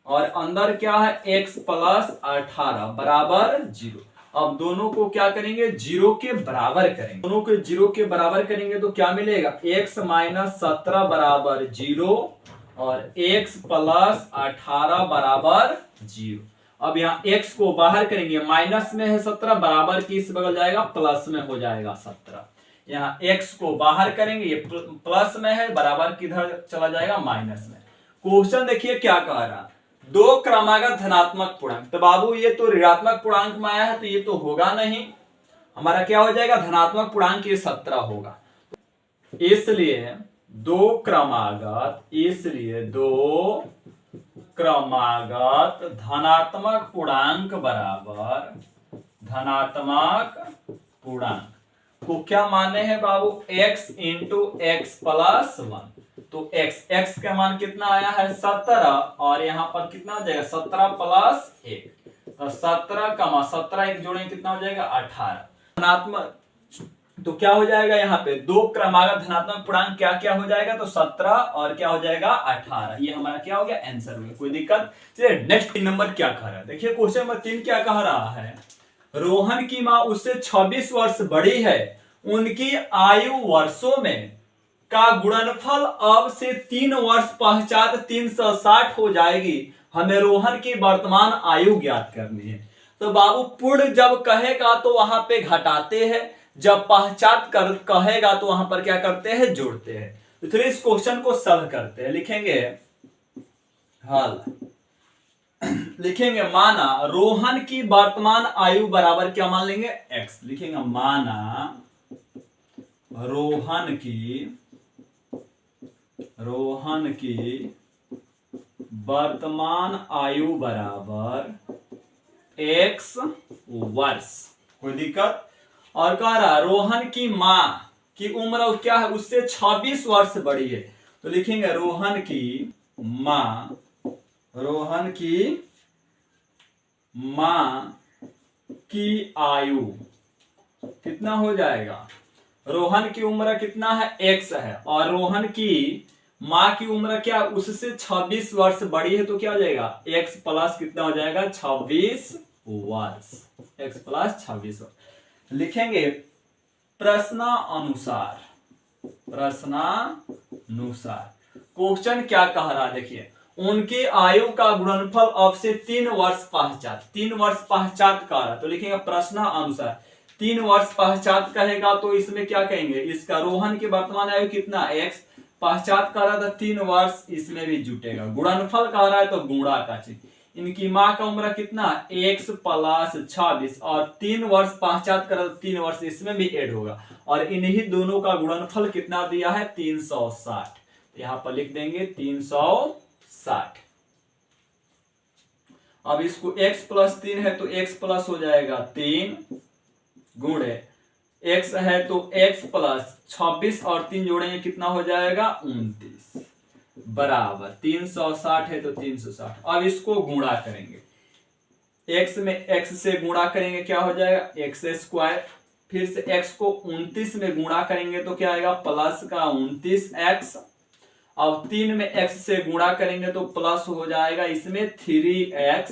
और अंदर क्या है x प्लस 18 बराबर 0। अब दोनों को क्या करेंगे, 0 के बराबर करेंगे, दोनों को 0 के बराबर करेंगे तो क्या मिलेगा, x माइनस 17 बराबर 0 और x प्लस 18 बराबर 0। अब यहाँ x को बाहर करेंगे, माइनस में है 17, बराबर की इस बगल जाएगा, प्लस में हो जाएगा 17। यहाँ x को बाहर करेंगे, ये प्लस में है, बराबर किधर चला जाएगा, माइनस में। क्वेश्चन देखिए क्या कह रहा, दो क्रमागत धनात्मक पूर्णांक, तो बाबू ये तो ऋणात्मक पूर्णांक में आया है तो ये तो होगा नहीं, हमारा क्या हो जाएगा धनात्मक पूर्णांक, ये 17 होगा। इसलिए दो क्रमागत धनात्मक पूर्णांक बराबर धनात्मक पूर्णांक को क्या माने हैं बाबू, x इंटू एक्स प्लस 1। तो x का मान कितना आया है 17 और यहाँ पर कितना हो जाएगा 17 प्लस 1, तो 17 का 17 एक जोड़ेंगे कितना हो जाएगा 18। धनात्मक तो क्या हो जाएगा, यहाँ पे दो क्रमागत धनात्मक पूर्णांक क्या क्या हो जाएगा, तो 17 और क्या हो जाएगा 18। ये हमारा क्या हो गया आंसर हो गया, कोई दिक्कत। चलिए नेक्स्ट 3 नंबर क्या कह रहा है, देखिए क्वेश्चन नंबर 3 क्या कह रहा है, रोहन की माँ उससे 26 वर्ष बड़ी है, उनकी आयु वर्षों में का गुणनफल अब से 3 वर्ष पश्चात 360 हो जाएगी, हमें रोहन की वर्तमान आयु ज्ञात करनी है। तो बाबू पूर्ण जब कहेगा तो वहां पे घटाते हैं, जब पश्चात कर कहेगा तो वहां पर क्या करते हैं, जोड़ते हैं। तो चलिए इस क्वेश्चन को सॉल्व करते हैं, लिखेंगे हल, लिखेंगे माना रोहन की वर्तमान आयु बराबर क्या मान लेंगे x, लिखेंगे माना रोहन की वर्तमान आयु बराबर x वर्ष, कोई दिक्कत। और कह रहा रोहन की माँ की उम्र क्या है, उससे 26 वर्ष बड़ी है, तो लिखेंगे रोहन की माँ की आयु कितना हो जाएगा, रोहन की उम्र कितना है x है और रोहन की माँ की उम्र क्या उससे 26 वर्ष बड़ी है, तो क्या हो जाएगा x प्लस कितना हो जाएगा 26 वर्ष, x प्लस 26 वर्ष। लिखेंगे प्रश्नानुसार, क्वेश्चन क्या कह रहा है, देखिए उनकी आयु का गुणनफल अब से 3 वर्ष पश्चात, 3 वर्ष पश्चात कह रहा है, तो लिखेंगे प्रश्नानुसार 3 वर्ष पश्चात कहेगा तो इसमें क्या कहेंगे, इसका रोहन की वर्तमान आयु कितना x, पश्चात कह रहा था 3 वर्ष, इसमें भी जुटेगा, गुणनफल कह रहा है तो गुणा का चीज, इनकी माँ का उम्र कितना x प्लस 26 और 3 वर्ष पश्चात कर 3 वर्ष, इसमें भी ऐड होगा और इन्हीं दोनों का गुणनफल कितना दिया है 360, यहाँ पर लिख देंगे 360। अब इसको x प्लस 3 है तो x प्लस हो जाएगा 3 गुणे x है तो x प्लस 26 और 3 जोड़ेंगे कितना हो जाएगा 29 बराबर 360 है तो 360। अब इसको गुणा करेंगे, x में x से गुणा करेंगे क्या हो जाएगा x स्क्वायर, फिर से x को 29 में गुणा करेंगे तो क्या आएगा प्लस का 29x, अब 3 में x से गुणा करेंगे तो प्लस हो जाएगा इसमें 3x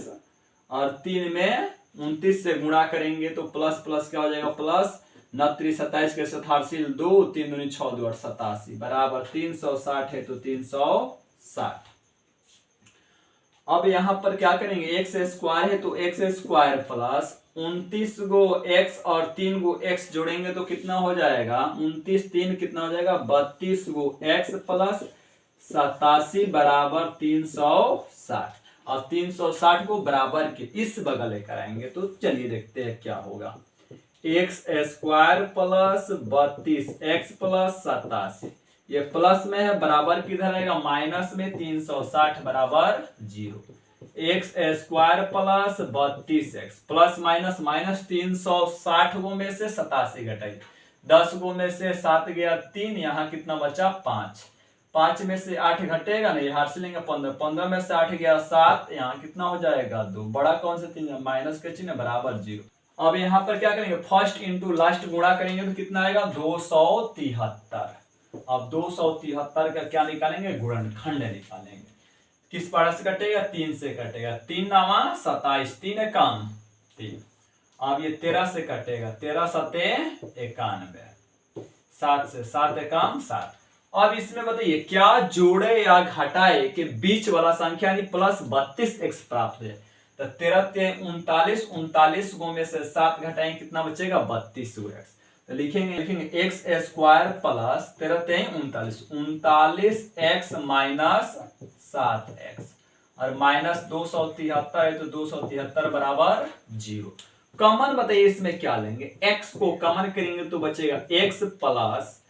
और 3 में 29 से गुणा करेंगे तो प्लस प्लस क्या हो जाएगा प्लस 29 27 के 87 2 3 दूनी 6 2 87 बराबर 360 है तो 360। अब यहाँ पर क्या करेंगे, एक्स स्क्वायर है तो एक्स स्क्वायर प्लस 29 गो एक्स और 3 गो एक्स जोड़ेंगे तो कितना हो जाएगा, 29 3 कितना हो जाएगा 32 गो एक्स प्लस 87 बराबर 360 और 360 को बराबर के इस बगल लेकर आएंगे। तो चलिए देखते हैं क्या होगा। X square plus 32 x plus 87, ये प्लस में है बराबर किधर आएगा, माइनस में 360 बराबर 0। X square plus 32 x plus minus minus 360 गो में से 87 घटाइए, 10 गो में से 7 गया 3, यहाँ कितना बचा 5, 5 में से 8 घटेगा नहीं, हार से लेंगे 15, 15 में से 8 गया 7, यहाँ कितना हो जाएगा 2, बड़ा कौन सा 3, माइनस के चिन्ह बराबर 0। अब यहाँ पर क्या करेंगे, फर्स्ट इंटू लास्ट गुणा करेंगे तो कितना आएगा 273। अब 273 का क्या निकालेंगे, गुणनखंड निकालेंगे। किस पारा से कटेगा, 3 से कटेगा, 3 नामा 27, 3 एकम 3। अब ये 13 से कटेगा, 13 सते 91, 7 से 7 एकम 7। अब इसमें बताइए क्या जोड़े या घटाए के बीच वाला संख्या यानी प्लस 32 एक्स प्राप्त है। तो 13 39, 39 गो में से 7 घटाएंगे कितना बचेगा 32 गो एक्स। तो लिखेंगे x square plus 13 39, 39 x minus 7 x और माइनस 273 है तो 273 बराबर 0। कॉमन बताइए इसमें क्या लेंगे, x को कॉमन करेंगे तो बचेगा x प्लस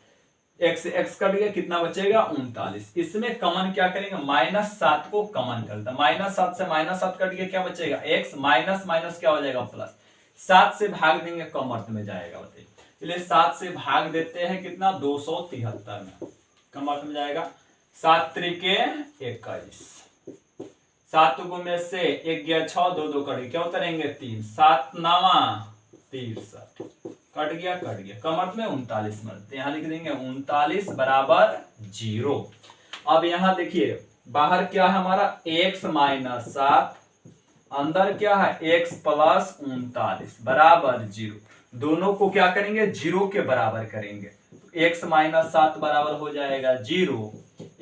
x कट गया कितना बचेगा 39। इसमें कॉमन क्या करेंगे, माइनस 7 को कॉमन कर दे, माइनस 7 से माइनस 7 कट गया क्या बचेगा x, माइनस माइनस क्या हो जाएगा प्लस, 7 से भाग देंगे कॉमर्थ में जाएगा। बताइए चलिए 7 से भाग देते हैं कितना 273 में, कॉमर्थ में जाएगा 7 त्रिके 21, 7 गो में से 1 गया 6, 2 2 कट गया क्या उतरेंगे 3, 7 9 63 कट गया कॉमर्थ में 39 मिलते, यहाँ लिख देंगे 39 बराबर 0। अब यहाँ देखिए बाहर क्या है हमारा x माइनस 7, अंदर क्या है x प्लस 39 बराबर 0। दोनों को क्या करेंगे 0 के बराबर करेंगे, x माइनस 7 बराबर हो जाएगा 0,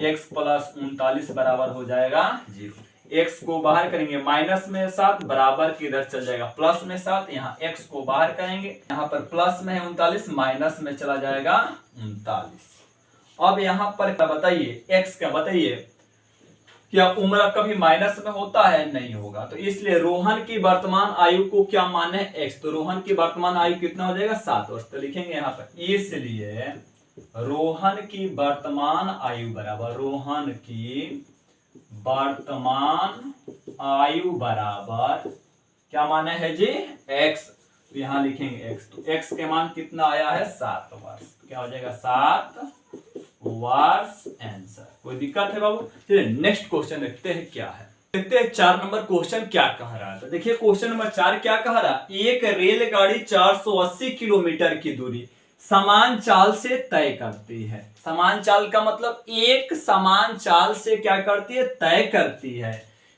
x प्लस 39 बराबर हो जाएगा 0। x को बाहर करेंगे माइनस में 7 बराबर के इधर चल जाएगा प्लस में 7, यहाँ x को बाहर करेंगे, यहाँ पर प्लस में है 39 माइनस में चला जाएगा 39। अब यहाँ पर क्या बताइए x का बताइए, क्या उम्र कभी माइनस में होता है, नहीं होगा। तो इसलिए रोहन की वर्तमान आयु को क्या माने है x, तो रोहन की वर्तमान आयु कितना हो जाएगा 7 वर्ष। तो लिखेंगे यहाँ पर इसलिए रोहन की वर्तमान आयु बराबर, रोहन की वर्तमान आयु बराबर क्या माने है जी x। तो यहाँ लिखेंगे x, तो x के मान कितना आया है 7 वर्ष, क्या हो जाएगा 7 वर्ष आंसर। कोई दिक्कत है बाबू। चलिए नेक्स्ट क्वेश्चन देखते हैं क्या है, देखते हैं 4 नंबर क्वेश्चन क्या कह रहा है। तो देखिए क्वेश्चन नंबर 4 क्या कह रहा है, एक रेलगाड़ी 480 किलोमीटर की दूरी समान चाल से तय करती है। समान चाल का मतलब एक समान चाल से क्या करती है, तय करती है।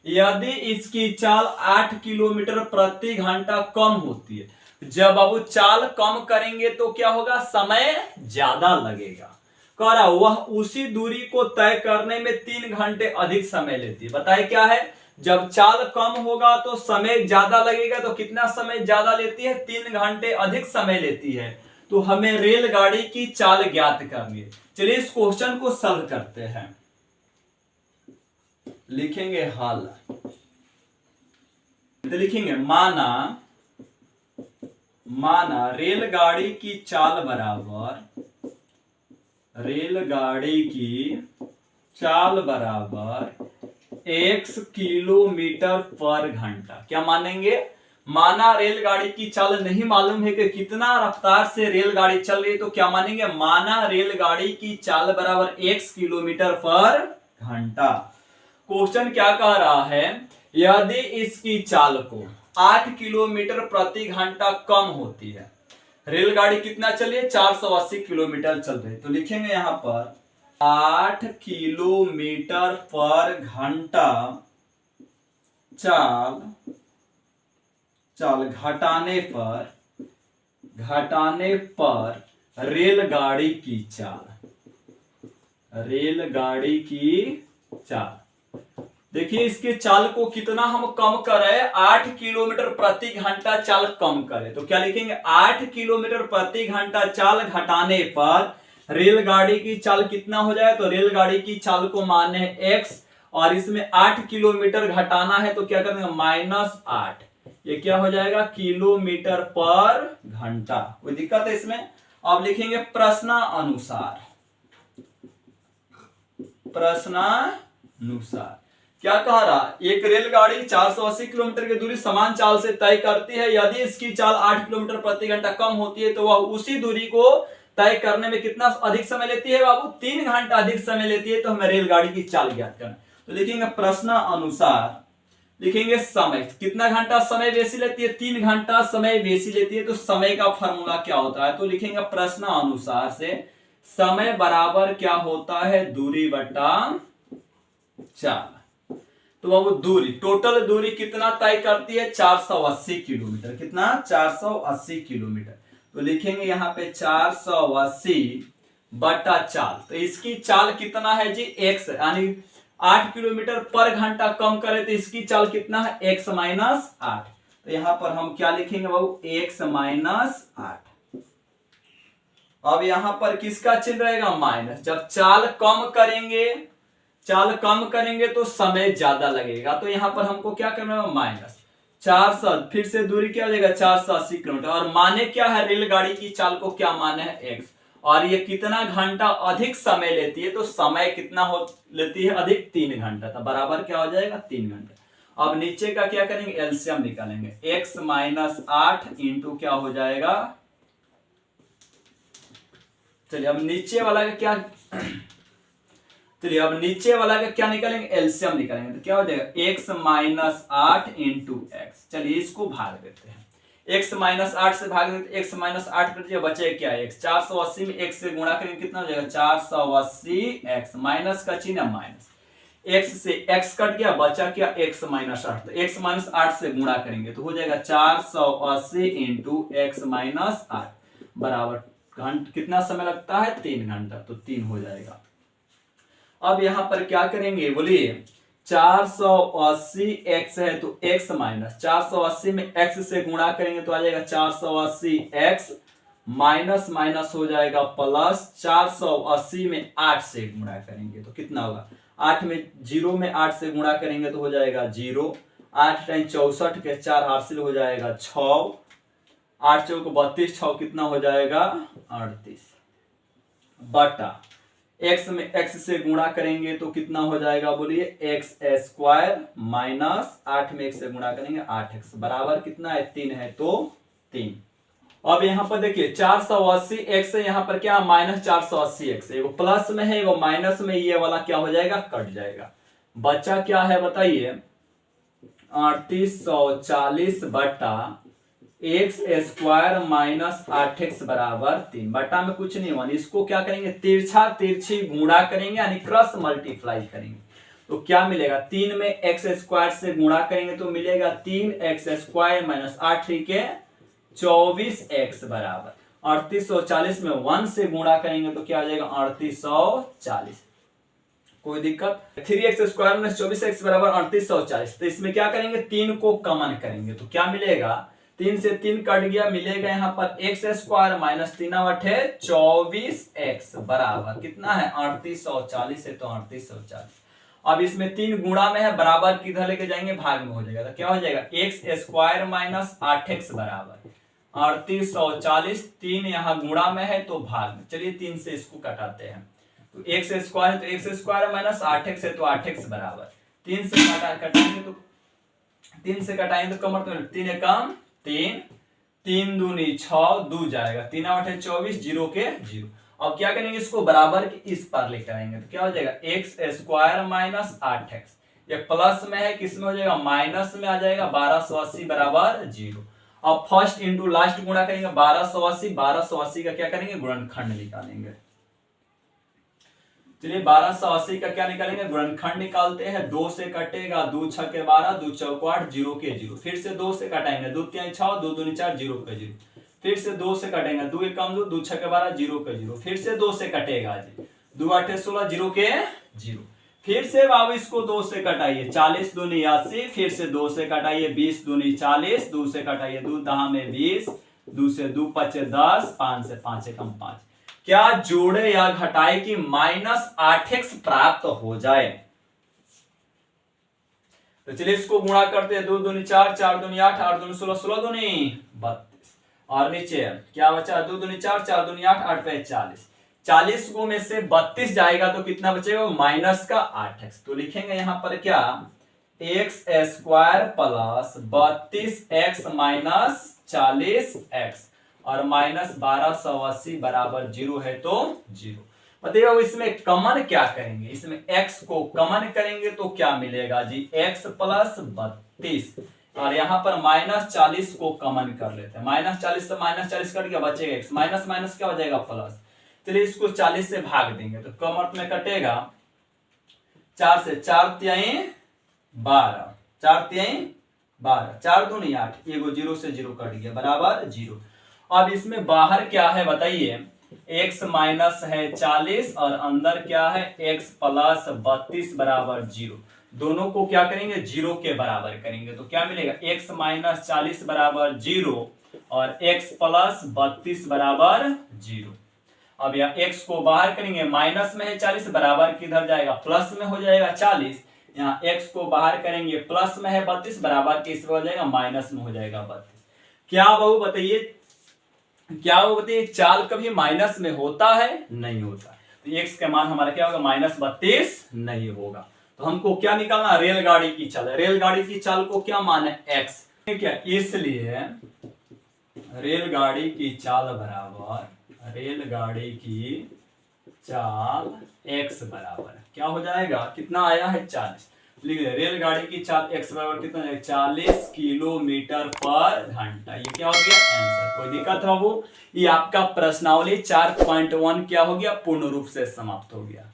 यदि इसकी चाल 8 किलोमीटर प्रति घंटा कम होती है, जब बाबू चाल कम करेंगे तो क्या होगा, समय ज्यादा लगेगा। कह रहा वह उसी दूरी को तय करने में 3 घंटे अधिक समय लेती है। बताए क्या है, जब चाल कम होगा तो समय ज्यादा लगेगा, तो कितना समय ज्यादा लेती है, 3 घंटे अधिक समय लेती है। तो हमें रेलगाड़ी की चाल ज्ञात करनी है। चलिए इस क्वेश्चन को सॉल्व करते हैं। लिखेंगे हल, तो लिखेंगे माना रेलगाड़ी की चाल बराबर, रेलगाड़ी की चाल बराबर x किलोमीटर पर घंटा। क्या मानेंगे, माना रेलगाड़ी की चाल नहीं मालूम है कि कितना रफ्तार से रेलगाड़ी चल रही है, तो क्या मानेंगे, माना रेलगाड़ी की चाल बराबर x किलोमीटर पर घंटा। क्वेश्चन क्या कह रहा है, यदि इसकी चाल को 8 किलोमीटर प्रति घंटा कम होती है, रेलगाड़ी कितना चली है 480 किलोमीटर चल रही है, तो लिखेंगे यहां पर 8 किलोमीटर पर घंटा चाल घटाने पर रेलगाड़ी की चाल देखिए इसके चाल को कितना हम कम करें, 8 किलोमीटर प्रति घंटा चाल कम करें, तो क्या लिखेंगे 8 किलोमीटर प्रति घंटा चाल घटाने पर रेलगाड़ी की चाल कितना हो जाए, तो रेलगाड़ी की चाल को माने है x और इसमें 8 किलोमीटर घटाना है तो क्या करेंगे -8, ये क्या हो जाएगा किलोमीटर पर घंटा। कोई दिक्कत है इसमें? अब लिखेंगे प्रश्नानुसार, प्रश्नानुसार क्या कह रहा, एक रेलगाड़ी 480 किलोमीटर की दूरी समान चाल से तय करती है, यदि इसकी चाल 8 किलोमीटर प्रति घंटा कम होती है तो वह उसी दूरी को तय करने में कितना अधिक समय लेती है बाबू, 3 घंटा अधिक समय लेती है। तो हमें रेलगाड़ी की चाल ज्ञात करना, तो लिखेंगे प्रश्नानुसार, लिखेंगे समय, कितना घंटा समय बेसी लेती है, 3 घंटा समय बेसी लेती है, तो समय का फॉर्मूला क्या होता है, तो लिखेंगे प्रश्नानुसार से समय बराबर क्या होता है दूरी बटा चाल। तो बाबू दूरी, टोटल दूरी कितना तय करती है 480 किलोमीटर, कितना 480 किलोमीटर, तो लिखेंगे यहाँ पे 480 बटा चाल, तो इसकी चाल कितना है जी x, यानी 8 किलोमीटर पर घंटा कम करें तो इसकी चाल कितना है x -8, तो यहां पर हम क्या लिखेंगे बाबू x -8। अब यहां पर किसका चिन्ह रहेगा माइनस, जब चाल कम करेंगे तो समय ज्यादा लगेगा, तो यहां पर हमको क्या करना है माइनस 400, फिर से दूरी क्या हो जाएगा 480 किलोमीटर, और माने क्या है रेलगाड़ी की चाल को क्या माने है x, और ये कितना घंटा अधिक समय लेती है, तो समय कितना हो लेती है अधिक 3 घंटा, तो बराबर क्या हो जाएगा 3 घंटा। अब नीचे का क्या करेंगे एलसीएम निकालेंगे, x -8 इंटू क्या हो जाएगा, चलिए अब नीचे वाला का क्या निकालेंगे एलसीएम निकालेंगे, तो क्या हो जाएगा x -8 इंटू एक्स, चलिए इसको भाग देते हैं, x -8 से भाग देते, x -8 कर दिया, बचे क्या x, 480 में x से गुणा करेंगे कितना हो जाएगा 480 x, माइनस का चिन्ह है माइनस, x से x कट गया, बचा क्या x -8, तो x -8 से गुणा करेंगे तो हो जाएगा 480 इंटू x -8 बराबर घंटा, कितना समय लगता है 3 घंटा, तो 3 हो जाएगा। अब यहां पर क्या करेंगे बोलिए, 480 x है तो x माइनस 480 में x से गुणा करेंगे तो आ जाएगा 480 x माइनस माइनस हो जाएगा प्लस, 480 में 8 से गुणा करेंगे तो कितना होगा, 8 में 0 में 8 से गुणा करेंगे तो हो जाएगा 0, 8 टाइम 64 के 4 हासिल हो जाएगा 6, 8 चौक 32, 6 कितना हो जाएगा 38 बटा x में x से गुणा करेंगे तो कितना हो जाएगा बोलिए x² माइनस 8 में x से गुणा करेंगे 8x बराबर कितना है 3 है, तो 3। अब यहाँ पर देखिए 480 x है, यहाँ पर क्या माइनस 480 x, एगो प्लस में है एगो माइनस में, ये वाला क्या हो जाएगा कट जाएगा, बच्चा क्या है बताइए 3840 बटा x² माइनस 8x बराबर 3, बटा में कुछ नहीं हुआ, इसको क्या करेंगे तिरछा तिरछी गुणा करेंगे यानी क्रॉस मल्टीप्लाई करेंगे, तो क्या मिलेगा 3 में x² से गुणा करेंगे तो मिलेगा 3x² माइनस 8 के 24x बराबर 3840 में 1 से गुणा करेंगे तो क्या आ जाएगा 3840, कोई दिक्कत, 3x² माइनस 24x बराबर 3840, तो इसमें क्या करेंगे 3 को कॉमन करेंगे तो क्या मिलेगा 3 से 3 कट गया, मिलेगा यहाँ पर x² माइनस 3/24x बराबर कितना है 3840 है, तो 3840। अब इसमें 3 गुणा में है, बराबर किधर लेके जाएंगे भाग में हो जाएगा, तो क्या हो जाएगा x² माइनस 8x बराबर 3840, 3 यहाँ गुणा में है तो भाग में, चलिए 3 से इसको कटाते हैं, तो x² है तो x² माइनस 8x है तो 8x बराबर 3 से कटाएंगे तो 3 से कटाएंगे तो कमर तो 3 एकम 3, 3 दूनी 6, 2 जाएगा 3 8 24, 0 के 0। अब क्या करेंगे इसको बराबर के इस पार लेकर आएंगे तो क्या हो जाएगा x² माइनस 8x, ये प्लस में है किस में हो जाएगा माइनस में आ जाएगा 1280 बराबर 0। अब फर्स्ट इंटू लास्ट गुणा करेंगे 1280 का क्या करेंगे गुणनखंड निकालेंगे, चलिए 1280 का क्या निकालेंगे गुणनखंड निकालते हैं, 2 से कटेगा 2 6 के 12, 2 चौक 8, 0 के 0, फिर से 2 से कटाएंगे 2 3 6, 2 दूनी 4, 0 के 0, फिर से 2 से कटेंगे 2 1 2, 2 6 के 12, 0 के 0, फिर से 2 से कटेगा जी 2 8 16, 0 के 0, फिर से बाबू इसको 2 से कटाइए, 40 दूनी 80, फिर से 2 से कटाइए, 20 दूनी 40, 2 से कटाइए, 2 दहा में 20, 2 से 2 पचे 10, 5 से 5 एकम 5। क्या जोड़े या घटाए कि -8x प्राप्त हो जाए? तो चलिए इसको गुणा करते हैं, 2 दूनी 4, 4 दूनी 8, 8 दूनी 16, 16 दूनी 32, और नीचे क्या बचा, 2 दूनी 4, 4 दूनी 8, 8 पे 40, 40 को में से 32 जाएगा तो कितना बचेगा, माइनस का 8x। तो लिखेंगे यहां पर क्या, x square plus 32x minus 40x, और माइनस 1280 बराबर 0 है तो 0। बताइए इसमें कमन क्या करेंगे, इसमें x को कमन करेंगे तो क्या मिलेगा जी, x प्लस 32, और यहाँ पर -40 को कमन कर लेते हैं, -40 से -40 कट गया, बचेगा x, माइनस माइनस क्या हो जाएगा प्लस। चलिए इसको 40 से भाग देंगे तो कम अर्थ में कटेगा, 4 से 4 तिहाई 12, 4 तिहाई 12, 4 दूनी 8, एगो 0 से 0 कट गया बराबर 0। अब इसमें बाहर क्या है बताइए, x माइनस है 40 और अंदर क्या है x प्लस 32 बराबर 0। दोनों को क्या करेंगे, 0 के बराबर करेंगे तो क्या मिलेगा, x माइनस 40 बराबर 0 और x प्लस 32 बराबर 0। अब यहाँ x को बाहर करेंगे, माइनस में है 40, बराबर किधर जाएगा, प्लस में हो जाएगा 40, यहाँ x को बाहर करेंगे, प्लस में है 32, बराबर किस में हो जाएगा, माइनस में हो जाएगा 32। क्या बहू बताइए, क्या वो बताइए चाल कभी माइनस में होता है, नहीं होता, तो x का मान हमारा क्या होगा, -32 नहीं होगा। तो हमको क्या निकालना, रेलगाड़ी की चाल, रेलगाड़ी की चाल को क्या मान है, x, ठीक है, इसलिए रेलगाड़ी की चाल बराबर, रेलगाड़ी की चाल x बराबर क्या हो जाएगा, कितना आया है 40, लिखिए रेलगाड़ी की चाल x बराबर कितना है, 40 किलोमीटर पर घंटा। ये क्या हो गया आंसर, कोई दिक्कत है बाबू, ये आपका प्रश्नावली 4.1 क्या हो गया, पूर्ण रूप से समाप्त हो गया।